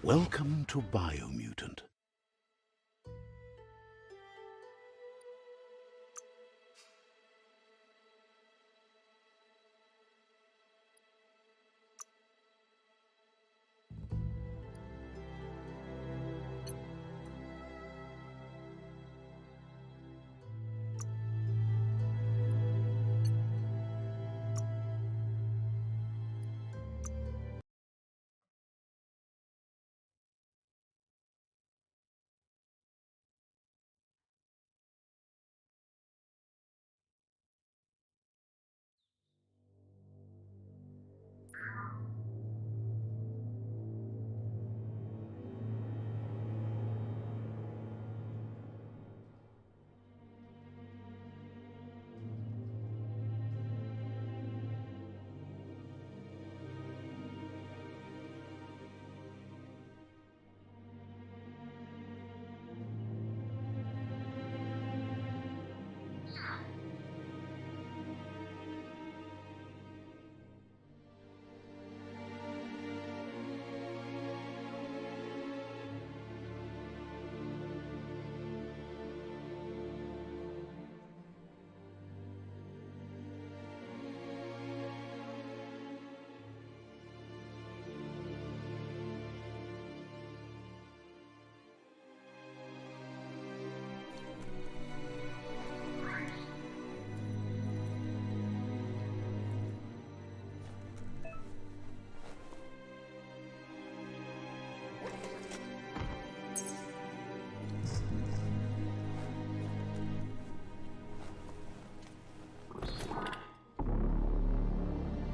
Welcome to Biomutant.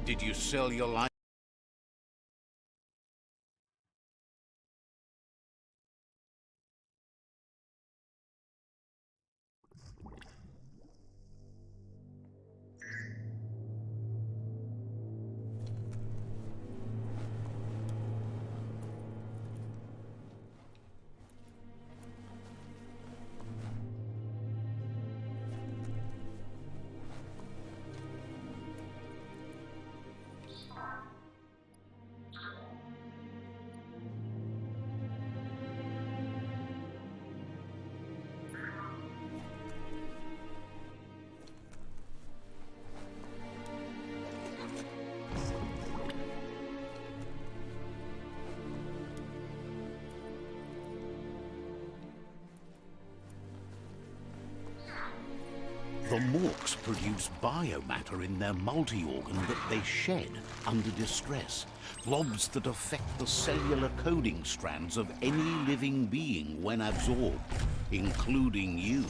Did you sell your life? The Morks produce biomatter in their multi-organ that they shed under distress. Blobs that affect the cellular coding strands of any living being when absorbed, including you.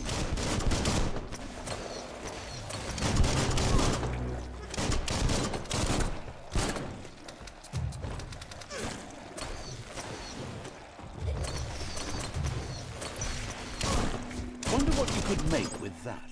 Wonder what you could make with that.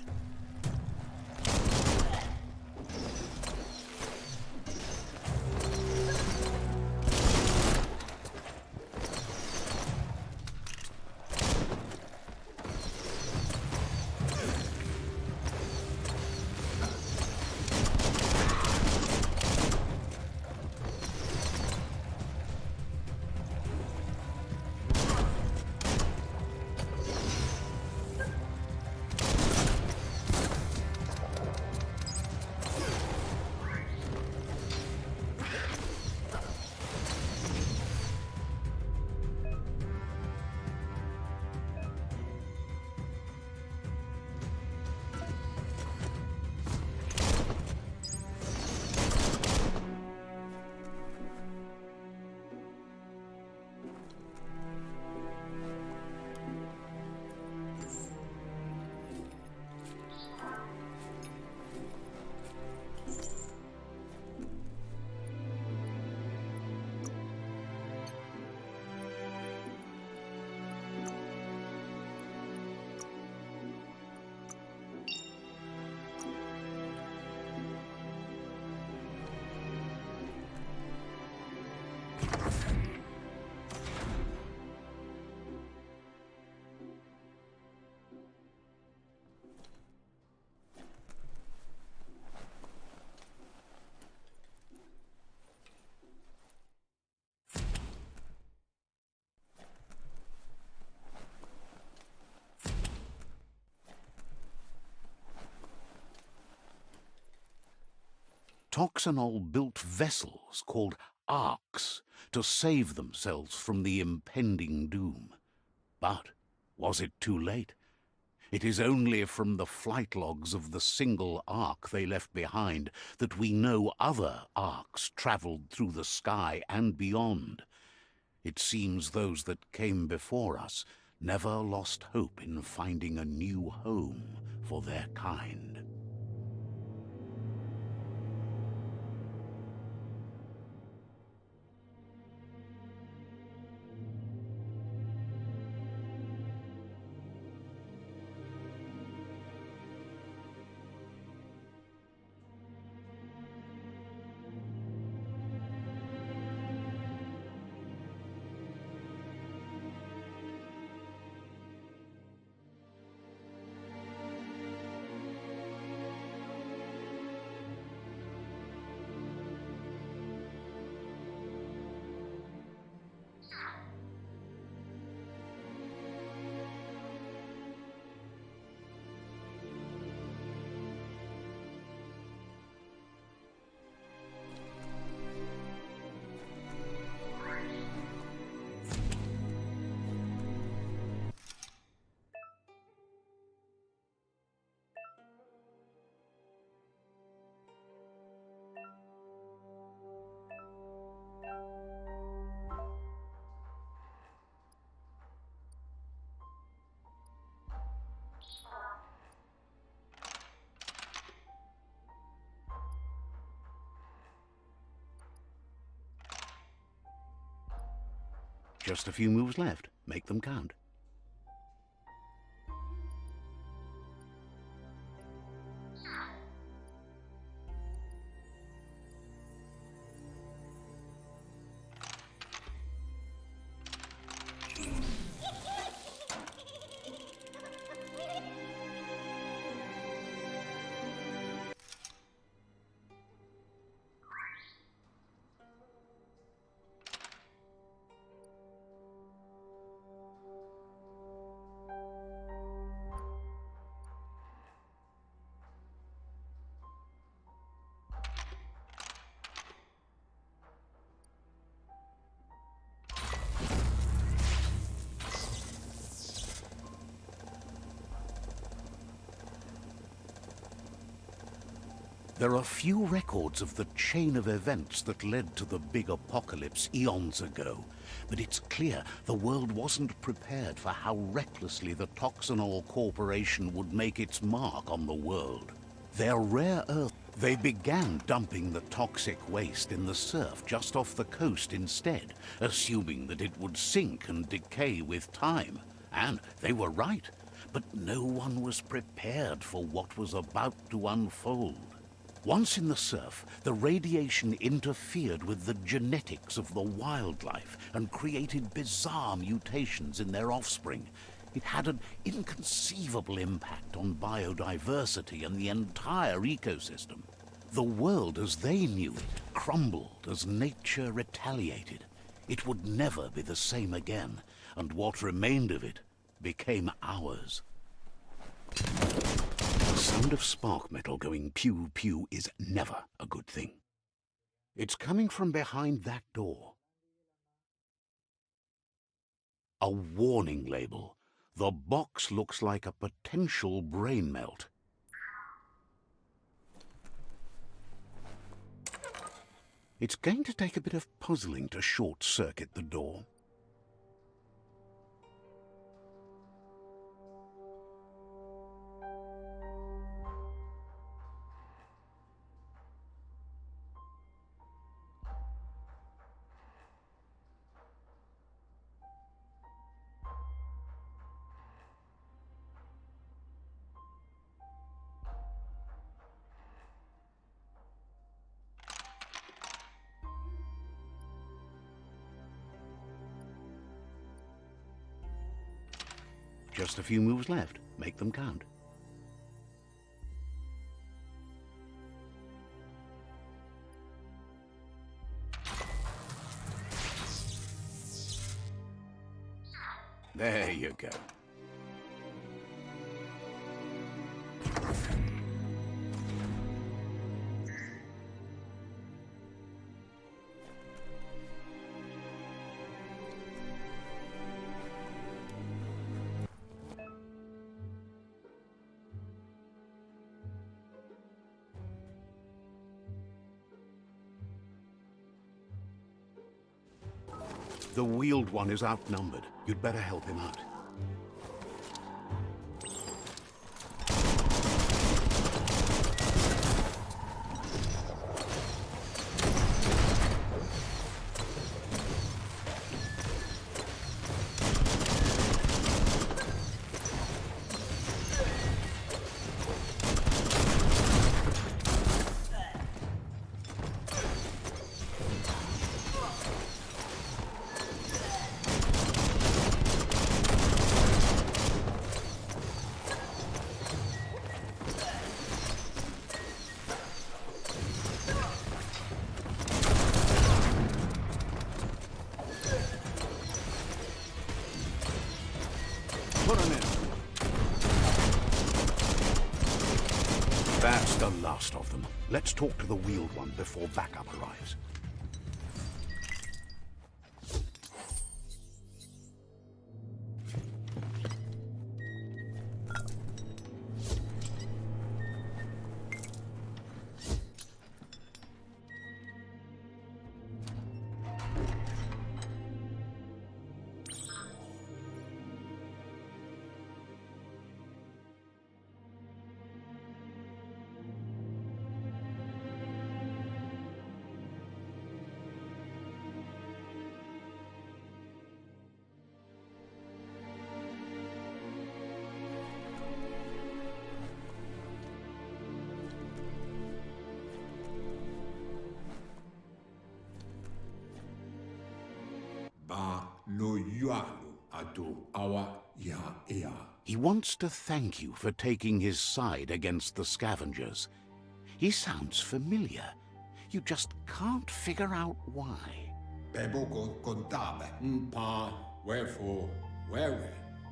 Toxanol built vessels called arks to save themselves from the impending doom. But was it too late? It is only from the flight logs of the single ark they left behind that we know other arks travelled through the sky and beyond. It seems those that came before us never lost hope in finding a new home for their kind. Just a few moves left. Make them count. There are few records of the chain of events that led to the big apocalypse eons ago, but it's clear the world wasn't prepared for how recklessly the Toxanol Corporation would make its mark on the world. Their rare earth, they began dumping the toxic waste in the surf just off the coast instead, assuming that it would sink and decay with time. And they were right, but no one was prepared for what was about to unfold. Once in the surf, the radiation interfered with the genetics of the wildlife and created bizarre mutations in their offspring. It had an inconceivable impact on biodiversity and the entire ecosystem. The world as they knew it crumbled as nature retaliated. It would never be the same again, and what remained of it became ours. The sound of spark metal going pew-pew is never a good thing. It's coming from behind that door. A warning label. The box looks like a potential brain melt. It's going to take a bit of puzzling to short-circuit the door. Just a few moves left. Make them count. There you go. The wheeled one is outnumbered. You'd better help him out. That's the last of them. Let's talk to the wheeled one before backup arrives. He wants to thank you for taking his side against the scavengers. He sounds familiar. You just can't figure out why.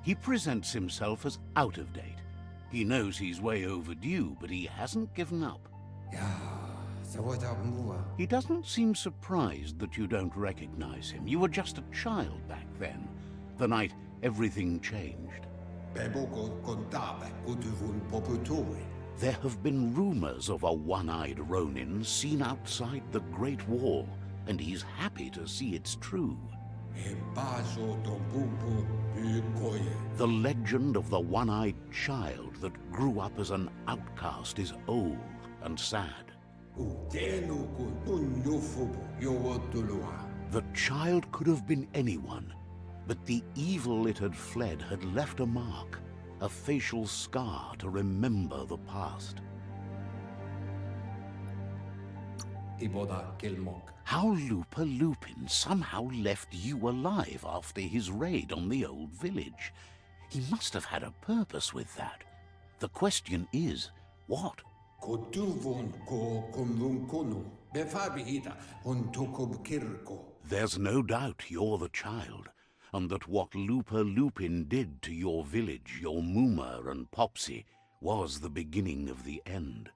He presents himself as out of date. He knows he's way overdue, but he hasn't given up. He doesn't seem surprised that you don't recognize him. You were just a child back then, the night everything changed. There have been rumors of a one-eyed Ronin seen outside the Great Wall, and he's happy to see it's true. The legend of the one-eyed child that grew up as an outcast is old and sad. The child could have been anyone, but the evil it had fled had left a mark, a facial scar to remember the past. How Lupa Lupin somehow left you alive after his raid on the old village. He must have had a purpose with that. The question is, what? There's no doubt you're the child, and that what Lupa Lupin did to your village, your Muma and Popsy, was the beginning of the end.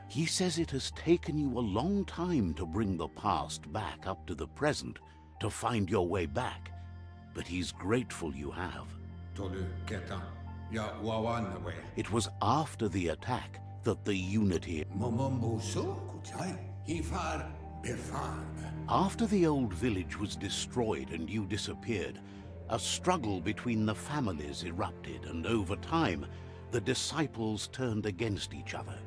He says it has taken you a long time to bring the past back up to the present, to find your way back, but he's grateful you have. It was after the attack that the unity... After the old village was destroyed and you disappeared, a struggle between the families erupted, and over time, the disciples turned against each other.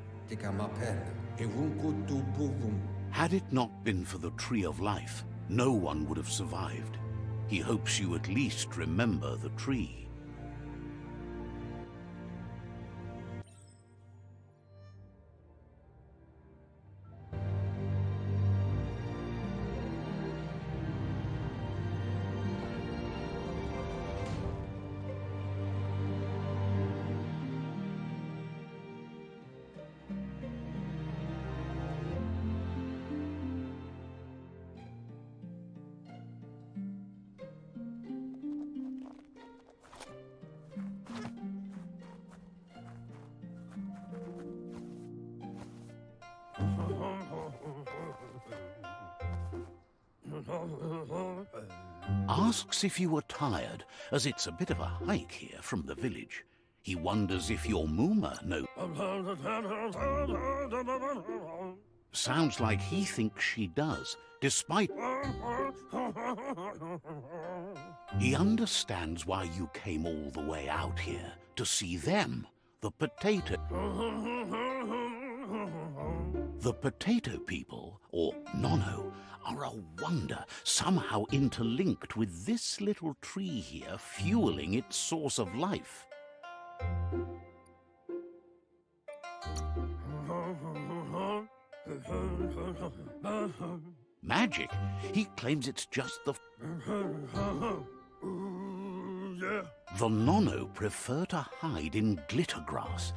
Had it not been for the Tree of Life, no one would have survived. He hopes you at least remember the tree. Asks if you were tired, as it's a bit of a hike here from the village. He wonders if your Muma knows. Sounds like he thinks she does, despite... He understands why you came all the way out here, to see them, the potato... The potato people, or Nono, are a wonder, somehow interlinked with this little tree here fueling its source of life. Magic? He claims it's just the... The Nono prefer to hide in glitter grass.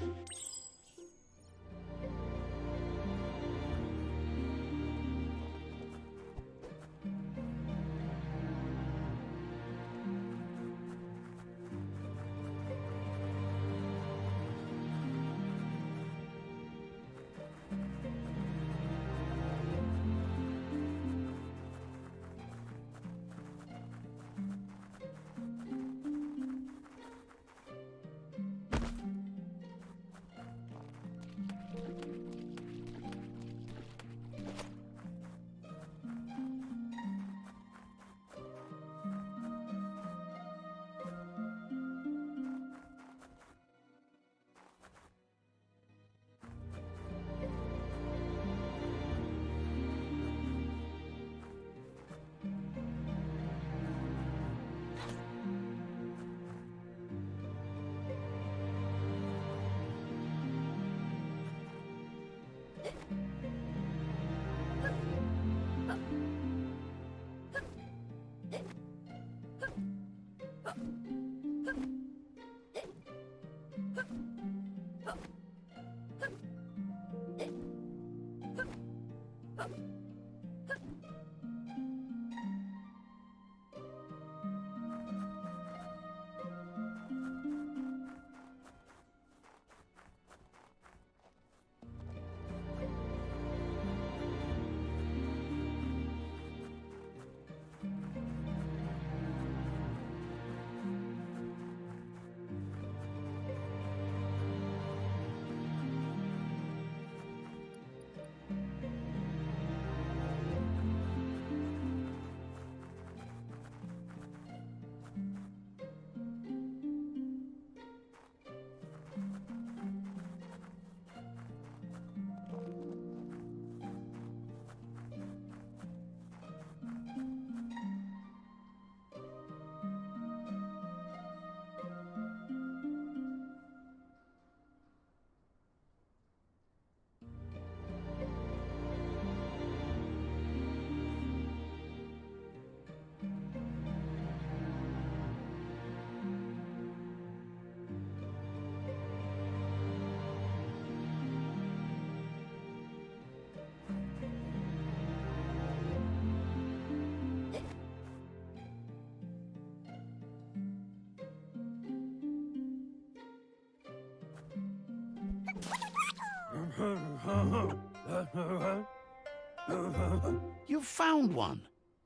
You found one.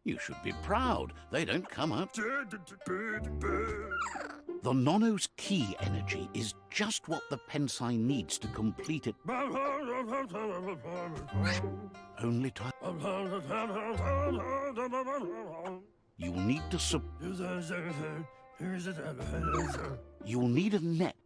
You should be proud. They don't come up. The Nono's key energy is just what the Pensai needs to complete it. Only time. You'll need to You'll need a net.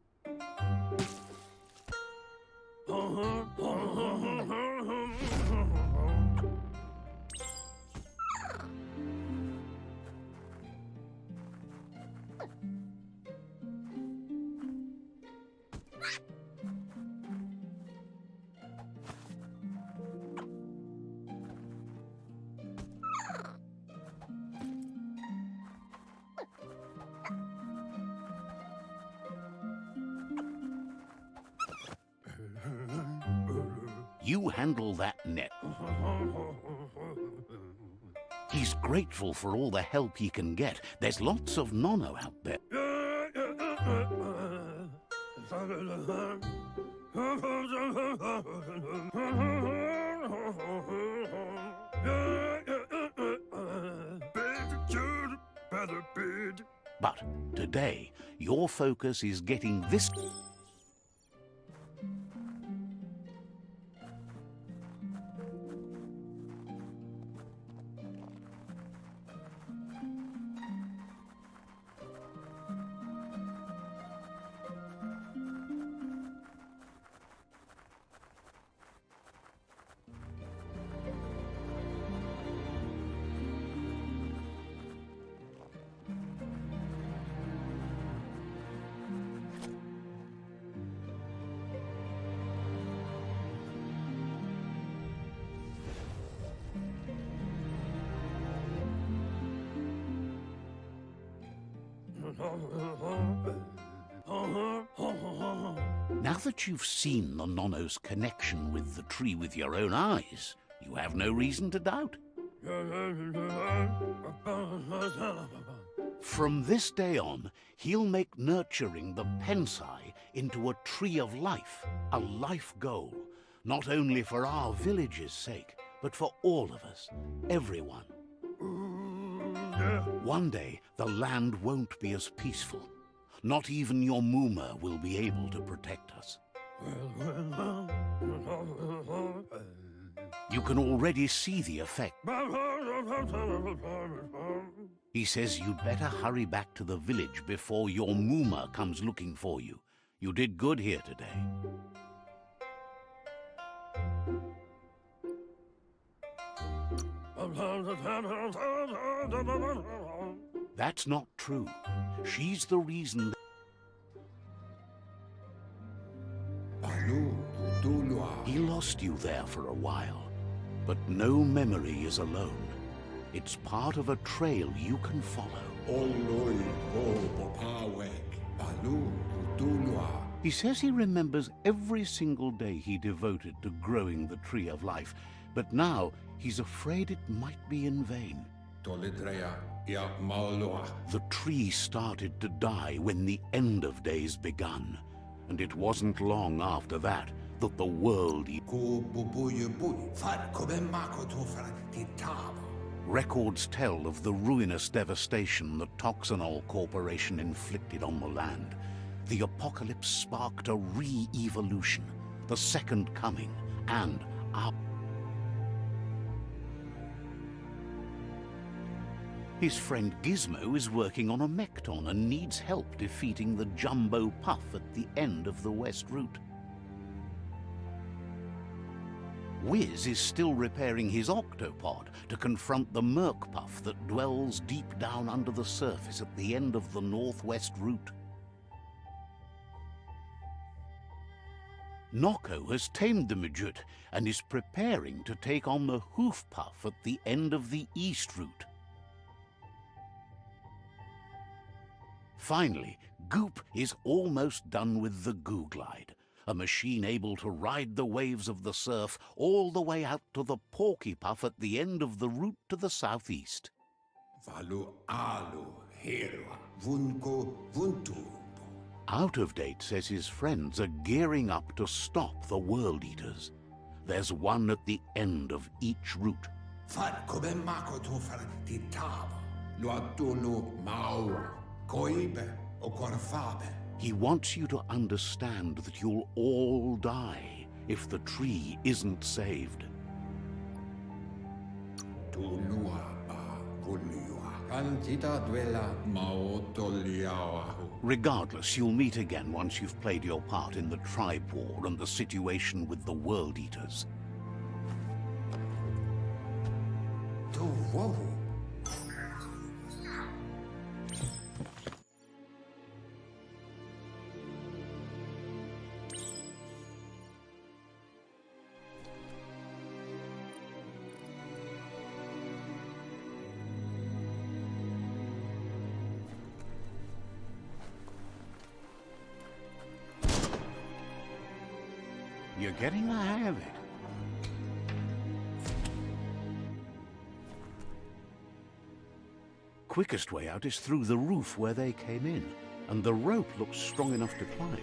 You handle that net. He's grateful for all the help he can get. There's lots of Nono out there. But today, your focus is getting this... Now that you've seen the Nono's connection with the tree with your own eyes, you have no reason to doubt. From this day on, he'll make nurturing the Pensai into a tree of life, a life goal, not only for our village's sake, but for all of us, everyone. One day, the land won't be as peaceful. Not even your Muma will be able to protect us. You can already see the effect. He says you'd better hurry back to the village before your Muma comes looking for you. You did good here today. That's not true. She's the reason. He lost you there for a while, but no memory is alone. It's part of a trail you can follow. He says he remembers every single day he devoted to growing the Tree of Life, but now he's afraid it might be in vain. The tree started to die when the end of days begun, and it wasn't long after that that the world... Records tell of the ruinous devastation the Toxanol Corporation inflicted on the land. The apocalypse sparked a re-evolution, the Second Coming, and our... His friend Gizmo is working on a Mekton and needs help defeating the Jumbo Puff at the end of the West Route. Wiz is still repairing his octopod to confront the Merc Puff that dwells deep down under the surface at the end of the Northwest Route. Noko has tamed the Midget and is preparing to take on the Hoof Puff at the end of the East Route. Finally, Goop is almost done with the Goo Glide, a machine able to ride the waves of the surf all the way out to the Porky Puff at the end of the route to the southeast. Out of Date says his friends are gearing up to stop the World Eaters. There's one at the end of each route. He wants you to understand that you'll all die if the tree isn't saved. Regardless, you'll meet again once you've played your part in the tribe war and the situation with the World Eaters. You're getting the hang of it. Quickest way out is through the roof where they came in, and the rope looks strong enough to climb.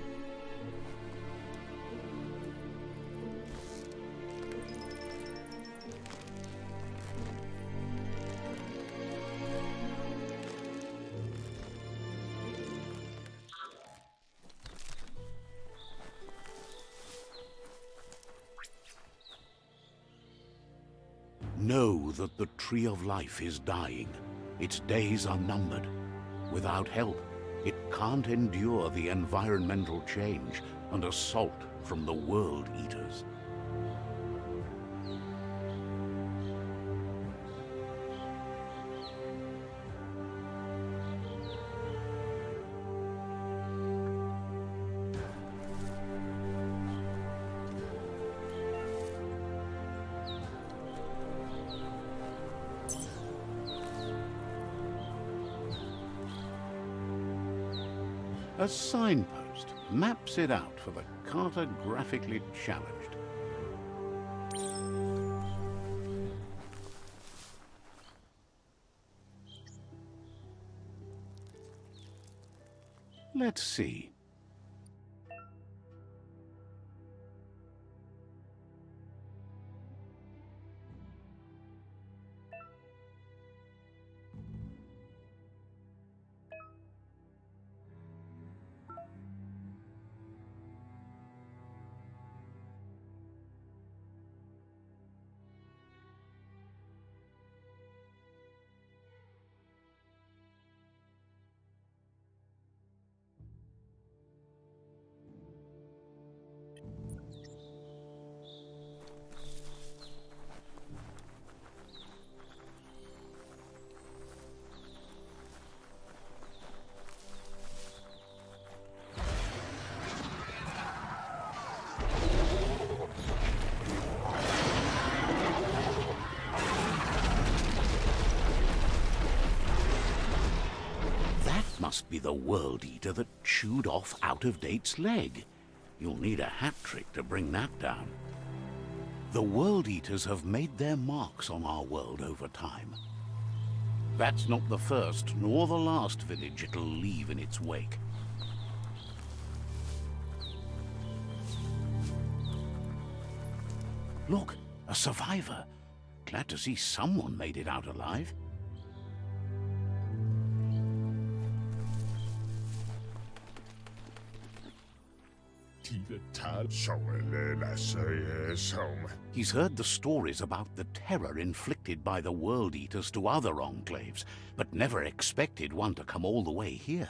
Know that the Tree of Life is dying. Its days are numbered. Without help, it can't endure the environmental change and assault from the World Eaters. A signpost maps it out for the cartographically challenged. Let's see. Must be the World Eater that chewed off Out-of-Date's leg. You'll need a hat trick to bring that down. The World Eaters have made their marks on our world over time. That's not the first nor the last village it'll leave in its wake. Look, a survivor. Glad to see someone made it out alive. He's heard the stories about the terror inflicted by the World Eaters to other enclaves, but never expected one to come all the way here.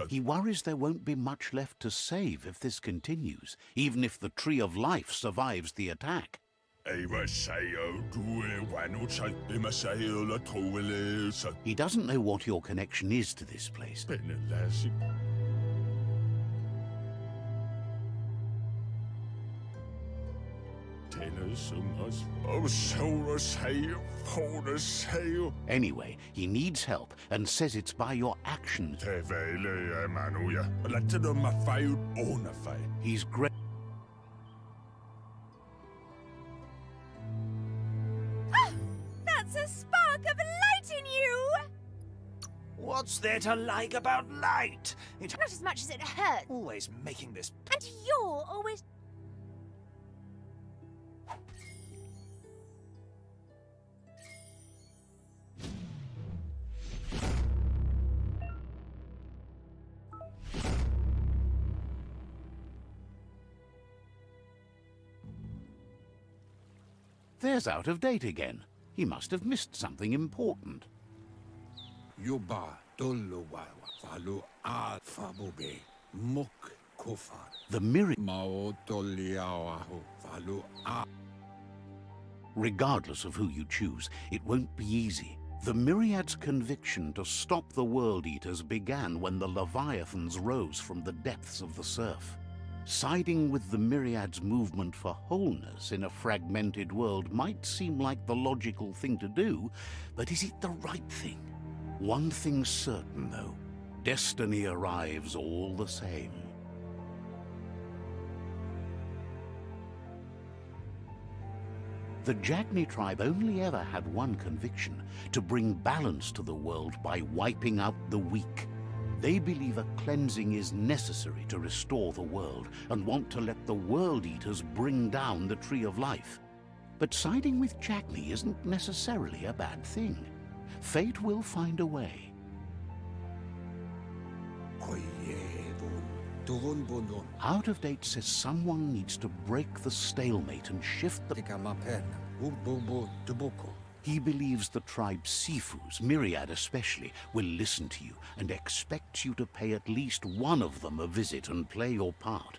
He worries there won't be much left to save if this continues, even if the Tree of Life survives the attack. He doesn't know what your connection is to this place. Anyway, he needs help and says it's by your actions. He's great. That's a spark of light in you! What's there to like about light? It's Not as much as it hurts. always making this... And you're always... There's Out-of-Date again. He must have missed something important. Yuba dolowawa valu a fabobe muk kofar The myriad. mao doliawahu valu a. Regardless of who you choose, it won't be easy. The Myriad's conviction to stop the World Eaters began when the Leviathans rose from the depths of the surf. Siding with the Myriad's movement for wholeness in a fragmented world might seem like the logical thing to do, but is it the right thing? One thing's certain, though. Destiny arrives all the same. The Jagni tribe only ever had one conviction: to bring balance to the world by wiping out the weak. They believe a cleansing is necessary to restore the world and want to let the World Eaters bring down the Tree of Life. But siding with Jagni isn't necessarily a bad thing. Fate will find a way. Out-of-Date says someone needs to break the stalemate and shift the... He believes the tribe Sifus, Myriad especially, will listen to you and expects you to pay at least one of them a visit and play your part.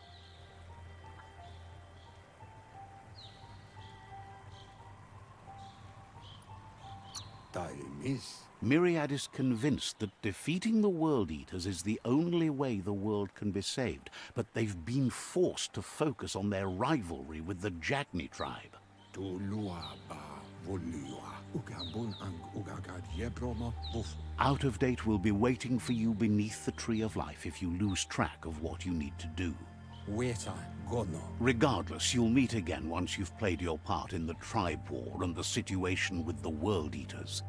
Myriad is convinced that defeating the World Eaters is the only way the world can be saved, but they've been forced to focus on their rivalry with the Jagni tribe. Tulua ba volua. Ugabun ang ugagad yebroma buf. Out of Date will be waiting for you beneath the Tree of Life if you lose track of what you need to do. Weta gono. Regardless, you'll meet again once you've played your part in the tribe war and the situation with the World Eaters.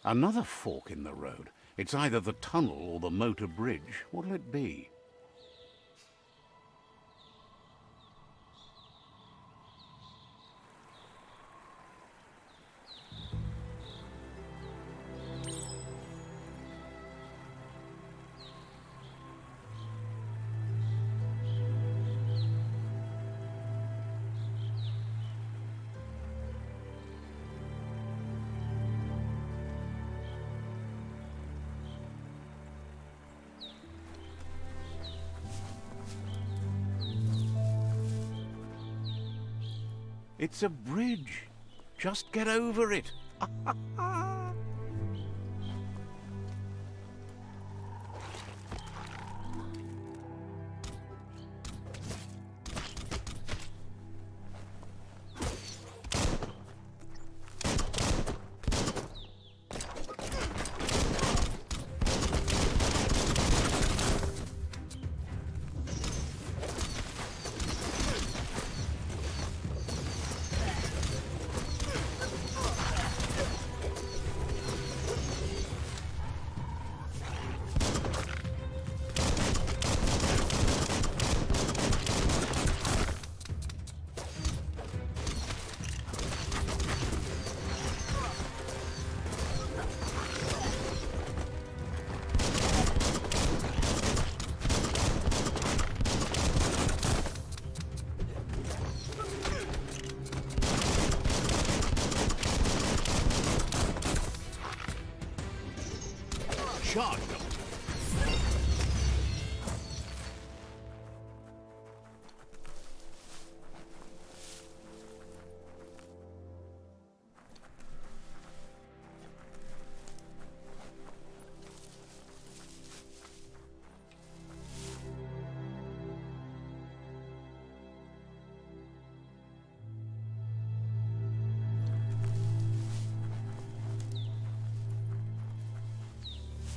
Another fork in the road. It's either the tunnel or the motor bridge. What'll it be? It's a bridge. Just get over it. Charge them.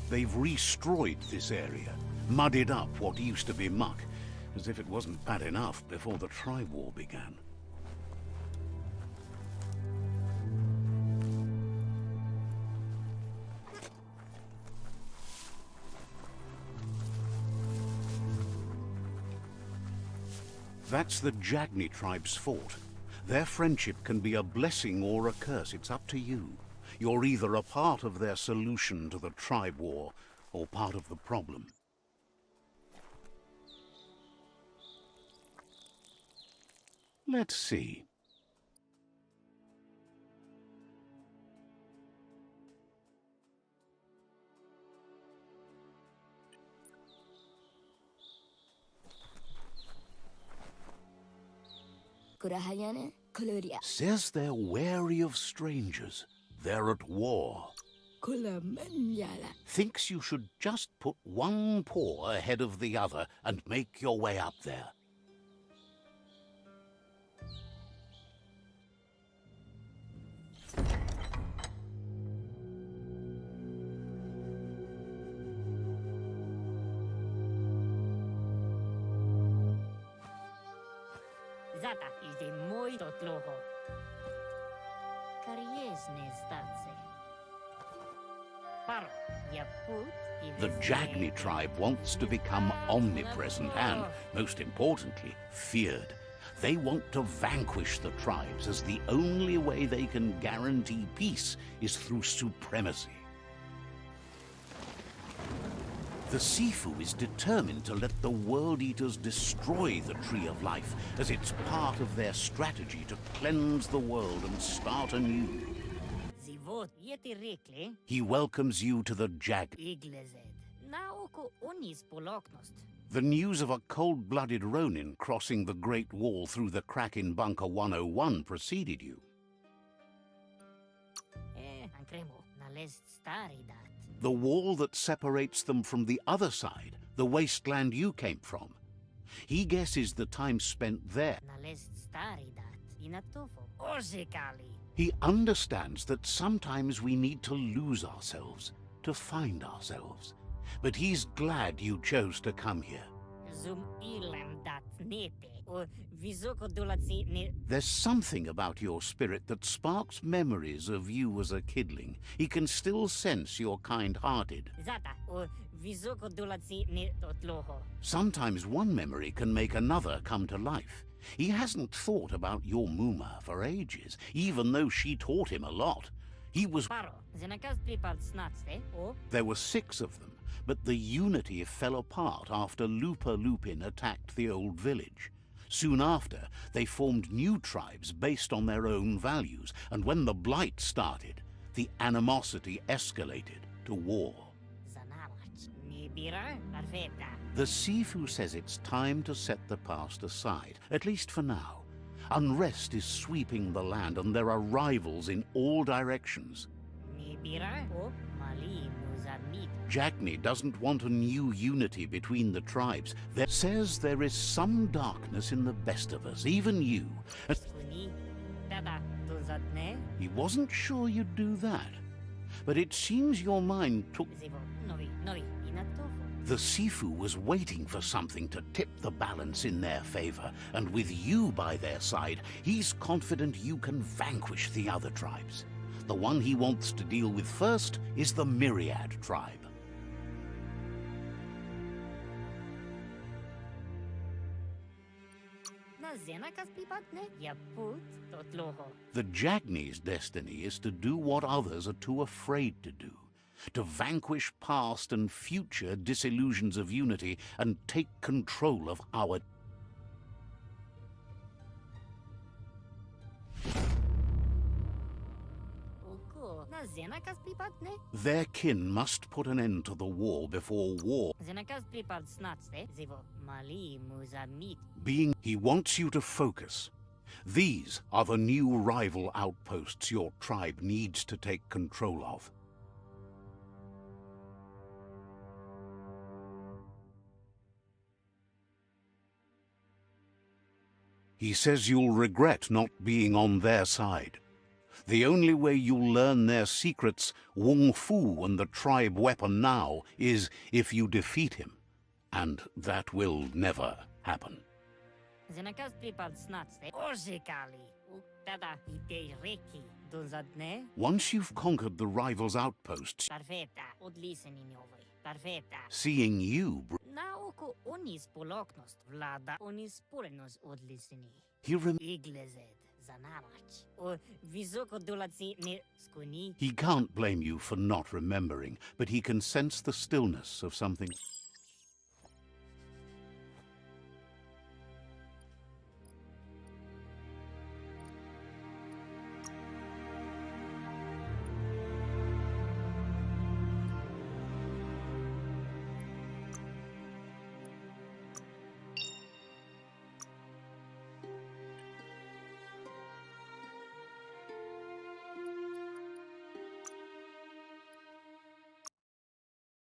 They've destroyed this area, muddied up what used to be muck, as if it wasn't bad enough before the tribe war began. That's the Jagni tribe's fort. Their friendship can be a blessing or a curse. It's up to you. You're either a part of their solution to the tribe war, or part of the problem. Let's see. Says they're wary of strangers. They're at war. Thinks you should just put one paw ahead of the other and make your way up there. Zata is de muito tloho. Kariesne statse. Paro, ya put. The Jagni tribe wants to become omnipresent and, most importantly, feared. They want to vanquish the tribes, as the only way they can guarantee peace is through supremacy. The Sifu is determined to let the World Eaters destroy the Tree of Life, as it's part of their strategy to cleanse the world and start anew. Zivot yeti rikli, He welcomes you to the Jag. iglezed. Naoko onis poloknost. The news of a cold-blooded Ronin crossing the Great Wall through the crack in Bunker 101 preceded you. Ancremo, nalest stari dat. The wall that separates them from the other side, the wasteland you came from. He guesses the time spent there. Nalest stari dat. Inatofo. Orzekali. He understands that sometimes we need to lose ourselves, to find ourselves. But he's glad you chose to come here. Zum ilem dat nete. O visoko dulatsi ne. There's something about your spirit that sparks memories of you as a kidling. He can still sense you're kind-hearted. Zata. O visoko dulatsi ne totloho. Sometimes one memory can make another come to life. He hasn't thought about your Muma for ages, even though she taught him a lot. He was... Paro. Zenakas pripad snatste. O. There were 6 of them, but the unity fell apart after Lupa Lupin attacked the old village. Soon after, they formed new tribes based on their own values, and when the Blight started, the animosity escalated to war. Zanamach. Nibira. Perfetta. The Sifu says it's time to set the past aside, at least for now. Unrest is sweeping the land, and there are rivals in all directions. Nibira. O. Mali muzamit. Jagni doesn't want a new unity between the tribes. There says there is some darkness in the best of us, even you. And Skuni. Dada. Dulzatne. he wasn't sure you'd do that. But it seems your mind took... Zivo. Novi. Inatofo. The Sifu was waiting for something to tip the balance in their favor, and with you by their side, he's confident you can vanquish the other tribes. The one he wants to deal with first is the Myriad tribe. Na zenakas pripatne. Yaput. Totloho. The Jagni's destiny is to do what others are too afraid to do. To vanquish past and future disillusions of unity and take control of our... Oko. Na zenakas pripatne. Their kin must put an end to the war before war. Zenakas pripad snatste. Zivo. Mali muzamit. He wants you to focus. These are the new rival outposts your tribe needs to take control of. He says you'll regret not being on their side. The only way you'll learn their secrets, Wung Fu and the tribe weapon now, is if you defeat him. And that will never happen. Zenakas pripad snatste. Orzekali. Dada. Ite reki. Dulzatne. Once you've conquered the rival's outposts, Perfetta. Odliseni nove. Perfetta. seeing you, Naoko onis poloknost. Vlada onis polenos odliseni. he Iglezed. Zanamach. O visoko dulatsi ne. Skuni. He can't blame you for not remembering, but he can sense the stillness of something.